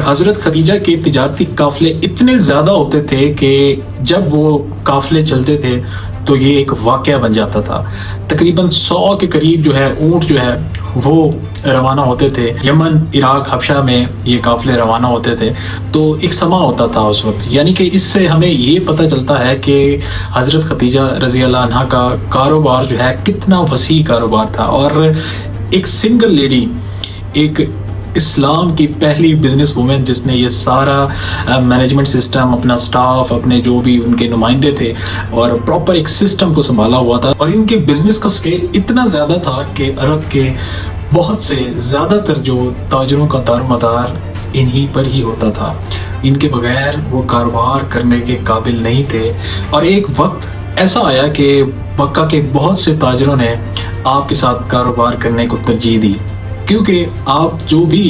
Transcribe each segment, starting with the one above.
हजरत खदीजा के तिजारती काफले इतने ज्यादा होते थे कि जब वो काफले चलते थे तो ये एक वाकया बन जाता था। तकरीबन 100 के करीब जो है ऊंट जो है वो रवाना होते थे। यमन, इराक, हबशा में ये काफले रवाना होते थे। तो एक समा होता था उस वक्त, यानी कि इससे हमें ये पता चलता है कि हजरत खदीजा रजी अल्लाह अन्हा का कारोबार जो है कितना वसी कारोबार था। और एक सिंगल लेडी, एक इस्लाम की पहली बिजनेस वुमेन जिसने ये सारा मैनेजमेंट सिस्टम, अपना स्टाफ, अपने जो भी उनके नुमाइंदे थे और प्रॉपर एक सिस्टम को संभाला हुआ था। और इनके बिजनेस का स्केल इतना ज़्यादा था कि अरब के बहुत से ज़्यादातर जो ताजरों का दारोमदार इन्हीं पर ही होता था। इनके बगैर वो कारोबार करने के काबिल नहीं थे। और एक वक्त ऐसा आया कि मक्का के बहुत से ताजरों ने आपके साथ कारोबार करने को तरजीह दी, क्योंकि आप जो भी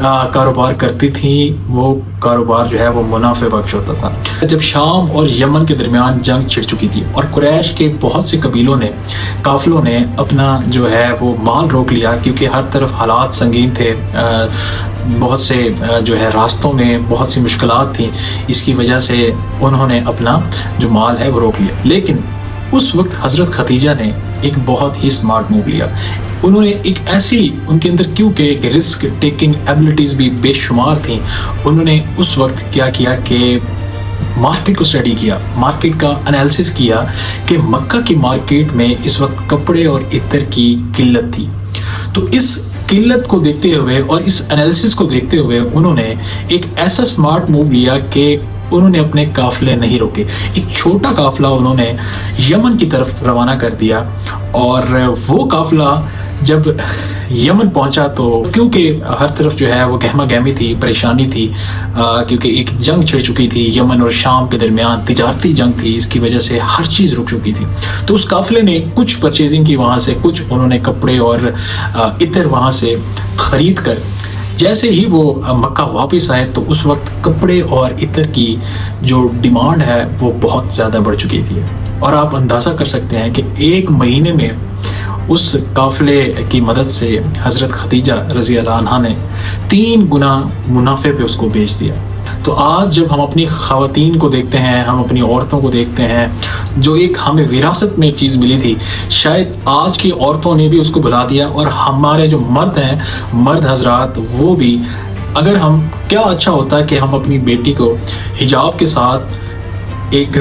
कारोबार करती थी वो कारोबार जो है वो मुनाफे बख्श होता था। जब शाम और यमन के दरमियान जंग छिड़ चुकी थी और कुरैश के बहुत से कबीलों ने, काफिलों ने अपना जो है वो माल रोक लिया, क्योंकि हर तरफ हालात संगीन थे, बहुत से जो है रास्तों में बहुत सी मुश्किलात थी। इसकी वजह से उन्होंने अपना जो माल है वो रोक लिया। लेकिन उस वक्त हजरत खदीजा ने एक बहुत ही स्मार्ट मूव लिया। उन्होंने एक ऐसी, उनके अंदर क्योंकि एक रिस्क टेकिंग एबिलिटीज भी बेशुमार थी, उन्होंने उस वक्त क्या किया कि मार्केट को स्टडी किया, मार्केट का एनालिसिस किया कि मक्का की मार्केट में इस वक्त कपड़े और इत्र की किल्लत थी। तो इस किल्लत को देखते हुए और इस एनालिसिस को देखते हुए उन्होंने एक ऐसा स्मार्ट मूव लिया कि उन्होंने अपने काफले नहीं रोके। एक छोटा काफला उन्होंने यमन की तरफ रवाना कर दिया। और वो काफला जब यमन पहुंचा तो क्योंकि हर तरफ जो है वो गहमा गहमी थी, परेशानी थी, क्योंकि एक जंग छिड़ चुकी थी यमन और शाम के दरमियान, तिजारती जंग थी, इसकी वजह से हर चीज़ रुक चुकी थी। तो उस काफले ने कुछ परचेजिंग की वहाँ से, कुछ उन्होंने कपड़े और इत्र वहाँ से खरीद कर जैसे ही वो मक्का वापस आए तो उस वक्त कपड़े और इत्र की जो डिमांड है वो बहुत ज़्यादा बढ़ चुकी थी। और आप अंदाज़ा कर सकते हैं कि एक महीने में उस काफले की मदद से हज़रत खदीजा रज़ी अल्लाह अन्हा ने 3 गुना मुनाफे पे उसको बेच दिया। तो आज जब हम अपनी ख़वातीन को देखते हैं, हम अपनी औरतों को देखते हैं, जो एक हमें विरासत में एक चीज़ मिली थी, शायद आज की औरतों ने भी उसको भुला दिया। और हमारे जो मर्द हैं, मर्द हजरात, वो भी, अगर हम, क्या अच्छा होता है कि हम अपनी बेटी को हिजाब के साथ एक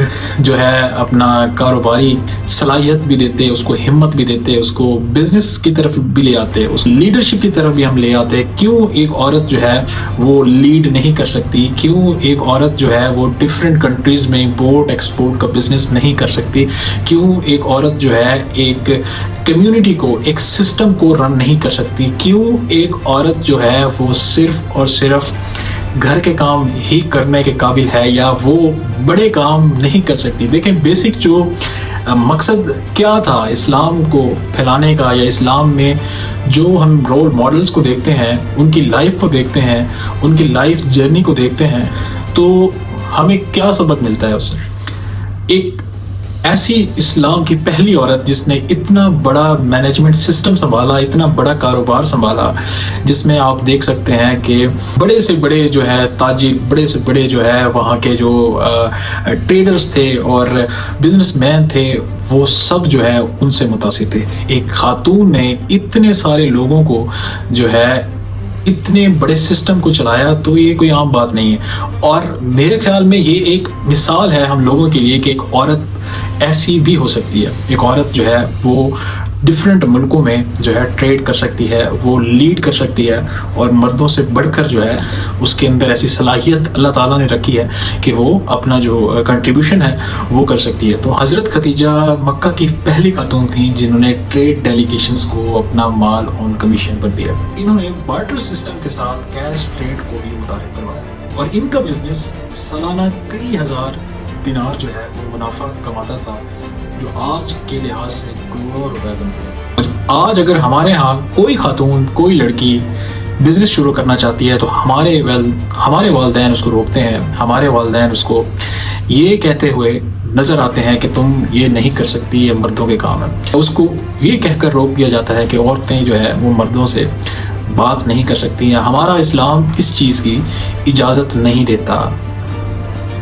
जो है अपना कारोबारी सलाहियत भी देते, उसको हिम्मत भी देते, उसको बिजनेस की तरफ भी ले आते, उस लीडरशिप की तरफ भी हम ले आते। क्यों एक औरत जो है वो लीड नहीं कर सकती? क्यों एक औरत जो है वो डिफरेंट कंट्रीज में इंपोर्ट एक्सपोर्ट का बिजनेस नहीं कर सकती? क्यों एक औरत जो है एक कम्युनिटी को, एक सिस्टम को रन नहीं कर सकती? क्यों एक औरत जो है वो सिर्फ और सिर्फ घर के काम ही करने के काबिल है, या वो बड़े काम नहीं कर सकती? देखें, बेसिक जो मकसद क्या था इस्लाम को फैलाने का, या इस्लाम में जो हम रोल मॉडल्स को देखते हैं, उनकी लाइफ को देखते हैं, उनकी लाइफ जर्नी को देखते हैं, तो हमें क्या सबक मिलता है उससे? एक ऐसी इस्लाम की पहली औरत जिसने इतना बड़ा मैनेजमेंट सिस्टम संभाला, इतना बड़ा कारोबार संभाला, जिसमें आप देख सकते हैं कि बड़े से बड़े जो है ताजिर, बड़े से बड़े जो है वहाँ के जो ट्रेडर्स थे और बिजनेसमैन थे, वो सब जो है उनसे मुतासिर थे। एक खातून ने इतने सारे लोगों को जो है इतने बड़े सिस्टम को चलाया, तो ये कोई आम बात नहीं है। और मेरे ख्याल में ये एक मिसाल है हम लोगों के लिए कि एक औरत ऐसी भी हो सकती है। एक औरत जो है वो डिफरेंट मुल्कों में जो है ट्रेड कर सकती है, वो लीड कर सकती है, और मर्दों से बढ़कर जो है उसके अंदर ऐसी सलाहियत अल्लाह ताला ने रखी है कि वो अपना जो कंट्रीब्यूशन है वो कर सकती है। तो हज़रत खदीजा मक्का की पहली खातून थी जिन्होंने ट्रेड डेलीगेशंस को अपना माल ऑन कमीशन पर दिया। इन्होंने बार्टर सिस्टम के साथ कैश ट्रेड को भी मुतारिफ करवाया, और इनका बिजनेस सालाना कई हज़ार दिनार जो है वो मुनाफा कमाता था, जो आज के लिहाज से करोड़ों रुपए बनते हैं। आज अगर हमारे यहाँ कोई खातून, कोई लड़की बिजनेस शुरू करना चाहती है तो हमारे वालिदैन उसको रोकते हैं, हमारे वालिदैन उसको ये कहते हुए नजर आते हैं कि तुम ये नहीं कर सकती, ये मर्दों के काम है। उसको ये कहकर रोक दिया जाता है कि औरतें जो है वो मर्दों से بات نہیں کر سکتی ہیں. ہمارا اسلام اس چیز کی اجازت نہیں دیتا.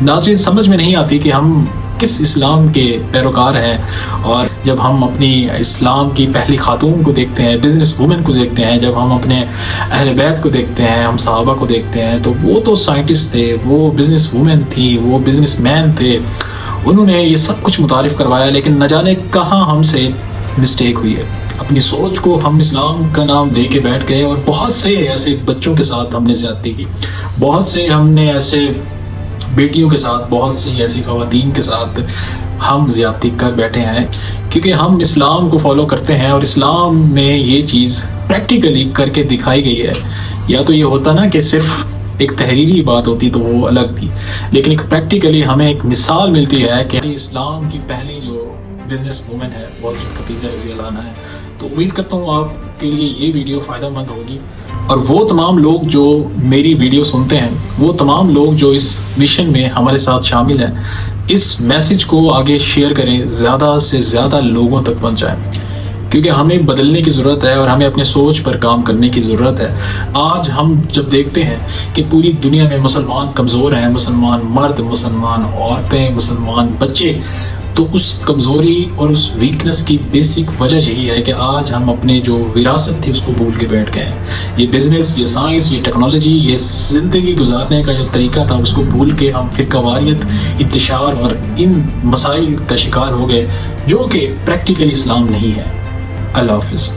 ناظرین سمجھ میں نہیں آتی کہ ہم کس اسلام کے پیروکار ہیں، اور جب ہم اپنی اسلام کی پہلی خاتون کو دیکھتے ہیں، بزنس وومن کو دیکھتے ہیں، جب ہم اپنے اہل بیت کو دیکھتے ہیں، ہم صحابہ کو دیکھتے ہیں، تو وہ تو سائنٹسٹ تھے، وہ بزنس وومن تھی، وہ بزنس مین تھے، انہوں نے یہ سب کچھ متعارف کروایا، لیکن نہ جانے کہاں ہم سے مسٹیک ہوئی ہے. اپنی سوچ کو ہم اسلام کا نام دے کے بیٹھ گئے، اور بہت سے ایسے بچوں کے ساتھ ہم نے زیادتی کی، بہت سے ہم نے ایسے بیٹیوں کے ساتھ، بہت سی ایسی خواتین کے ساتھ ہم زیادتی کر بیٹھے ہیں، کیونکہ ہم اسلام کو فالو کرتے ہیں اور اسلام میں یہ چیز پریکٹیکلی کر کے دکھائی گئی ہے. یا تو یہ ہوتا نا کہ صرف ایک تحریری بات ہوتی تو وہ الگ تھی، لیکن ایک پریکٹیکلی ہمیں ایک مثال ملتی ہے کہ اسلام کی پہلی جو بزنس وومن ہے وہ خدیجہ رضی اللہ عنہا ہے. تو امید کرتا ہوں آپ کے لیے یہ ویڈیو فائدہ مند ہوگی، اور وہ تمام لوگ جو میری ویڈیو سنتے ہیں، وہ تمام لوگ جو اس مشن میں ہمارے ساتھ شامل ہیں، اس میسج کو آگے شیئر کریں، زیادہ سے زیادہ لوگوں تک پہنچائیں، کیونکہ ہمیں بدلنے کی ضرورت ہے اور ہمیں اپنے سوچ پر کام کرنے کی ضرورت ہے. آج ہم جب دیکھتے ہیں کہ پوری دنیا میں مسلمان کمزور ہیں، مسلمان مرد، مسلمان عورتیں، مسلمان بچے، تو اس کمزوری اور اس ویکنس کی بیسک وجہ یہی ہے کہ آج ہم اپنے جو وراثت تھی اس کو بھول کے بیٹھ گئے ہیں. یہ بزنس، یہ سائنس، یہ ٹیکنالوجی، یہ زندگی گزارنے کا جو طریقہ تھا اس کو بھول کے ہم فرقہ واریت، انتشار اور ان مسائل کا شکار ہو گئے جو کہ پریکٹیکلی اسلام نہیں ہے. اللہ حافظ.